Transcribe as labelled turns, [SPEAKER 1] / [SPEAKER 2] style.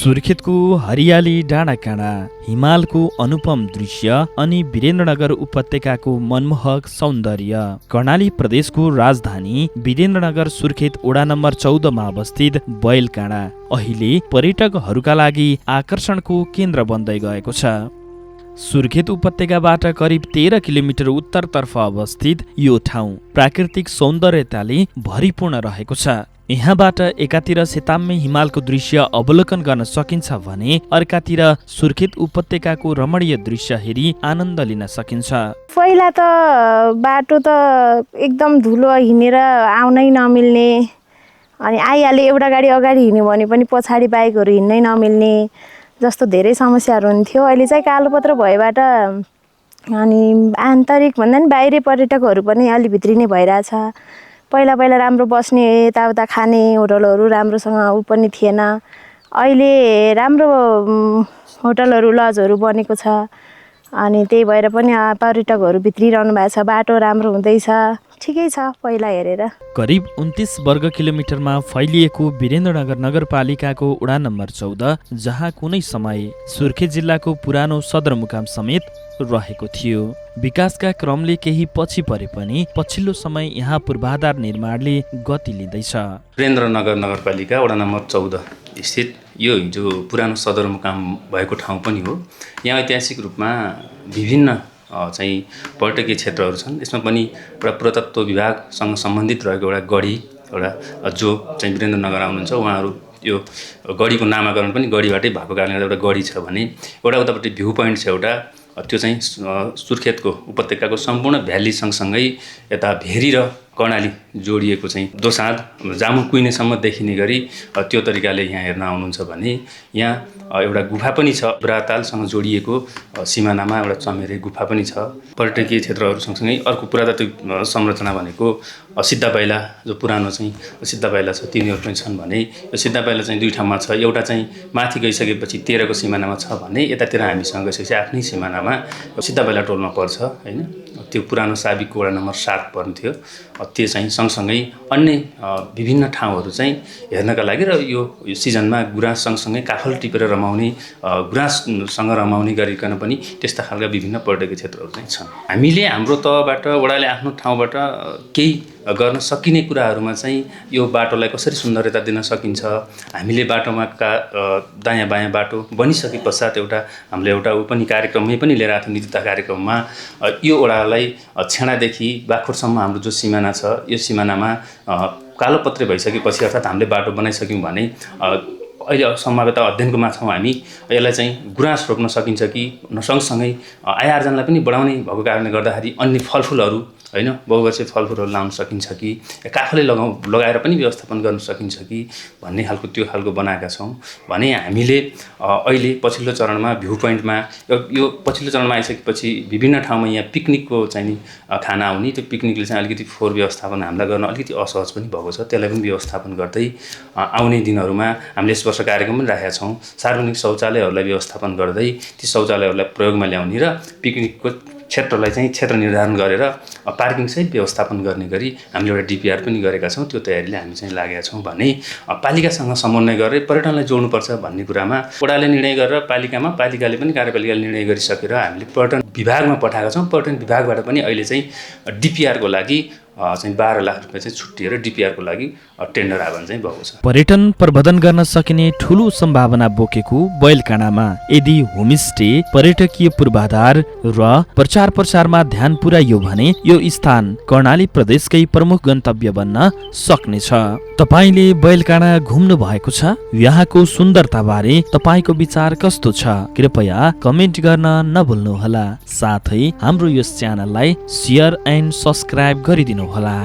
[SPEAKER 1] सुर्खेतको हरियाली डाँडाकाँडा, हिमालको अनुपम दृश्य अनि वीरेन्द्रनगर उपत्यकाको मनमोहक सौन्दर्य। कर्णाली प्रदेशको राजधानी वीरेन्द्रनगर सुर्खेत वडा नम्बर 14 मा अवस्थित बैलकाँडा अहिले पर्यटकहरूका लागि आकर्षणको केन्द्र बन्दै गएको छ। सुर्खेत उपत्यकाबाट करिब 13 किलोमिटर उत्तरतर्फ अवस्थित यो ठाउँ प्राकृतिक सौन्दर्यताले भरिपूर्ण रहेको छ। यहाँबाट एकातिर सेताम्मे हिमालको दृश्य अवलोकन गर्न सकिन्छ भने अर्कातिर सुर्खेत उपत्यकाको रमणीय दृश्य हेरी आनन्द लिन सकिन्छ।
[SPEAKER 2] पहिला त बाटो त एकदम धुलो हिँडेर आउनै नमिल्ने, अनि आइहाले एउटा गाडी अगाडि हिँड्यो भने पनि पछाडि बाइकहरू हिँड्नै नमिल्ने जस्तो धेरै समस्याहरू हुन्थ्यो। अहिले चाहिँ कालोपत्र भएबाट अनि आन्तरिक भन्दा पनि बाहिरी पर्यटकहरू पनि अलि भित्री नै भइरहेछ। पहिला राम्रो बस्ने यताउता खाने होटलहरू राम्रोसँग उ पनि थिएन। अहिले राम्रो होटलहरू लजहरू बनेको छ, अनि त्यही भएर पनि पर्यटकहरू भित्रिरहनु भएको छ। बाटो राम्रो हुँदैछ, ठिकै छ पहिला हेरेर।
[SPEAKER 1] करिब 29 वर्ग किलोमिटरमा फैलिएको वीरेन्द्रनगर नगरपालिकाको वडा नम्बर 14, जहाँ कुनै समय सुर्खेत जिल्लाको पुरानो सदरमुकाम समेत रहेको थियो। विकासका क्रमले केही पछि परे पनि पछिल्लो समय यहाँ पूर्वाधार निर्माणले गति लिँदैछ।
[SPEAKER 3] वीरेन्द्रनगर नगरपालिका वडा नम्बर 14 स्थित यो जो पुरानो सदरमुकाम भएको ठाउँ पनि हो। यहाँ ऐतिहासिक रूपमा विभिन्न चाहिँ पर्यटकीय क्षेत्रहरू छन्। यसमा पनि एउटा पुरातत्व विभागसँग सम्बन्धित रहेको एउटा गढी, एउटा जो चाहिँ वीरेन्द्रनगर आउनुहुन्छ उहाँहरू यो गढीको नामाकरण पनि गढीबाटै भएको कारणले गर्दा एउटा गढी छ भने एउटा उतापट्टि भ्यू पोइन्ट छ एउटा, त्यो चाहिँ सुर्खेतको उपत्यकाको सम्पूर्ण भ्याली सँगसँगै यता भेरी र कर्णाली जोडिएको चाहिँ दोसाँध जामु कुइनेसम्म देखिने गरी त्यो तरिकाले यहाँ हेर्न आउनुहुन्छ भने यहाँ एउटा गुफा पनि छ। बुरातालसँग जोडिएको सिमानामा एउटा चमेरे गुफा पनि छ। पर्यटकीय क्षेत्रहरू सँगसँगै अर्को पुरातात्विक संरचना भनेको सिद्धा पाइला, जो पुरानो चाहिँ सिद्धा पाइला छ, तिनीहरू पनि छन् भने यो सिद्धा पाइला चाहिँ दुई ठाउँमा छ। एउटा चाहिँ माथि गइसकेपछि 13 को सिमानामा छ भने यतातिर हामीसँग गइसकेपछि आफ्नै सिमानामा सिद्धा पाइला टोलमा पर्छ हैन। त्यो पुरानो साबिकको वडा नम्बर 7 पर्न्थ्यो। त्यो चाहिँ सँगसँगै अन्य विभिन्न ठाउँहरू चाहिँ हेर्नका लागि र यो सिजनमा गुराँस सँगसँगै काफल टिपेर रमाउने, गुराँससँग रमाउने गरिकन पनि त्यस्ता खालका विभिन्न पर्यटकीय क्षेत्रहरू चाहिँ छन्। हामीले हाम्रो तहबाट वडाले आफ्नो ठाउँबाट केही गर्न सकिने कुराहरूमा चाहिँ यो बाटोलाई कसरी सुन्दरता दिन सकिन्छ। हामीले बाटोमा दायाँ बायाँ बाटो बनिसके पश्चात हामीले एउटा पनि कार्यक्रममै पनि लिएर आएको नीतिता कार्यक्रममा यो वडालाई छेडादेखि बाखुरसम्म हाम्रो जो सिमाना छ यो सिमानामा कालोपत्रे भइसकेपछि अर्थात् हामीले बाटो बनाइसक्यौँ भने अहिले सम्भाव्यता अध्ययनकोमा छौँ हामी, यसलाई चाहिँ गुराँस रोप्न सकिन्छ कि सँगसँगै आय आर्जनलाई पनि बढाउने भएको कारणले गर्दाखेरि अन्य फलफुलहरू हैन बहुवर्षीय फलफुलहरू लाउन सकिन्छ कि काफले लगाएर पनि व्यवस्थापन गर्न सकिन्छ कि भन्ने खालको त्यो खालको बनाएका छौँ भने हामीले अहिले पछिल्लो चरणमा भ्यू पोइन्टमा यो पछिल्लो चरणमा आइसकेपछि विभिन्न ठाउँमा यहाँ पिकनिकको चाहिँ खाना आउने, त्यो पिकनिकले चाहिँ अलिकति फोहोर व्यवस्थापन हामीलाई गर्न अलिकति असहज पनि भएको छ। त्यसलाई पनि व्यवस्थापन गर्दै आउने दिनहरूमा हामीले यस वर्ष कार्यक्रम पनि राखेका छौँ। सार्वजनिक शौचालयहरूलाई व्यवस्थापन गर्दै ती शौचालयहरूलाई प्रयोगमा ल्याउने र पिकनिकको क्षेत्रलाई चाहिँ क्षेत्र निर्धारण गरेर पार्किङ सहित व्यवस्थापन गर्ने गरी हामीले एउटा डिपिआर पनि गरेका छौँ। त्यो तयारीले हामी चाहिँ लागेका छौँ भने पालिकासँग समन्वय गरेर पर्यटनलाई जोड्नुपर्छ भन्ने कुरामा वडाले निर्णय गरेर पालिकाले पनि कार्यपालिकाले निर्णय गरिसकेर हामीले पर्यटन विभागमा पठाएका छौँ। पर्यटन विभागबाट पनि अहिले चाहिँ डिपिआरको लागि चाहिँ 12 लाख रुपियाँ चाहिँ छुट्टिएर डिपिआरको लागि टेन्डर आह्वान चाहिँ भएको छ।
[SPEAKER 1] पर्यटन प्रबन्धन गर्न सकिने ठूलो सम्भावना बोकेको बैलकाँडामा यदि होमस्टे, पर्यटकीय पूर्वाधार र प्रचार प्रसारमा ध्यान पुर्याइयो भने यो स्थान कर्णाली प्रदेशकै प्रमुख गन्तव्य बन्न सक्नेछ। तपाईले बैलकाँडा घुम्नु भएको छ? यहाँको सुन्दरता बारे तपाईको विचार कस्तो छ? कृपया कमेन्ट गर्न नभुल्नुहोला। साथै हाम्रो यस च्यानललाई शेयर एन्ड सब्स्क्राइब गरिदिनु होला।